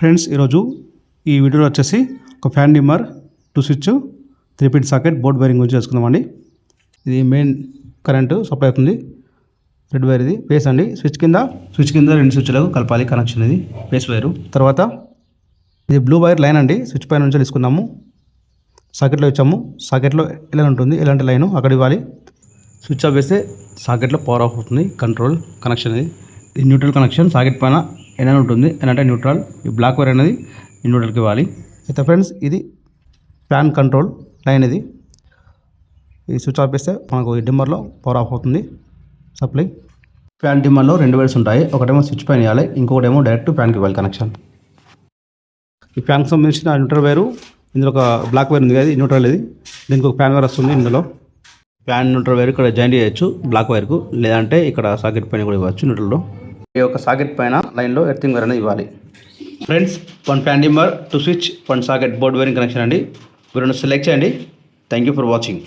Friends ఈరోజు ఈ వీడియోలో వచ్చేసి ఒక ఫ్యాన్ డిమ్మర్ 2 స్విచ్ 3-పిన్ సాకెట్ బోర్డ్ వైరింగ్ గురించి చేసుకుందామండి. ఇది మెయిన్ కరెంటు సప్లై అవుతుంది. రెడ్ వైర్ ఇది బేస్ అండి. స్విచ్ కింద 2 స్విచ్లకు కలపాలి కనెక్షన్. ఇది బేస్ వైరు. తర్వాత ఇది బ్లూ వైర్ లైన్ అండి. స్విచ్ పైన నుంచి తీసుకున్నాము, సాకెట్లో ఇచ్చాము. సాకెట్లో ఎలా ఉంటుంది, ఎలాంటి లైను అక్కడ ఇవ్వాలి. స్విచ్ ఆఫ్ వేస్తే సాకెట్లో పవర్ ఆఫ్ అవుతుంది. కంట్రోల్ కనెక్షన్ ఇది న్యూట్రల్ కనెక్షన్. సాకెట్ పైన ఎన్ ఉంటుంది, ఎన్ అంటే న్యూట్రల్. ఈ బ్లాక్ వైర్ అనేది న్యూట్రల్కి ఇవ్వాలి. అయితే ఫ్రెండ్స్ ఇది ఫ్యాన్ కంట్రోల్ లైన్. ఇది ఈ స్విచ్ ఆఫ్ చేస్తే మనకు ఈ డిమ్మర్లో పవర్ ఆఫ్ అవుతుంది సప్లై. ఫ్యాన్ డిమ్మర్లో 2 వైర్స్ ఉంటాయి. ఒకటేమో స్విచ్ పైన ఇవ్వాలి, ఇంకొకటేమో డైరెక్ట్ ఫ్యాన్కి ఇవ్వాలి కనెక్షన్. ఈ ఫ్యాన్కి సంబంధించిన న్యూట్రల్ వైరు, ఇందులో ఒక బ్లాక్ వైర్ ఉంది కదా, ఇది న్యూట్రల్. ఇది దీనికి ఒక ఫ్యాన్ వైర్ వస్తుంది. ఇందులో ఫ్యాన్ న్యూట్రల్ వైర్ ఇక్కడ జాయిన్ చేయొచ్చు బ్లాక్ వైర్కు, లేదంటే ఇక్కడ సాకెట్ పైన కూడా ఇవ్వచ్చు న్యూట్రల్లో. ఈ యొక్క సాకెట్ పైన లైన్లో ఎర్తింగ్ వైర్ అనేది ఇవ్వాలి. Friends 1 fan dimmer, 2 switch, 1 socket board wiring connection అండి. మీరు సెలెక్ట్ చేయండి. Thank you for watching.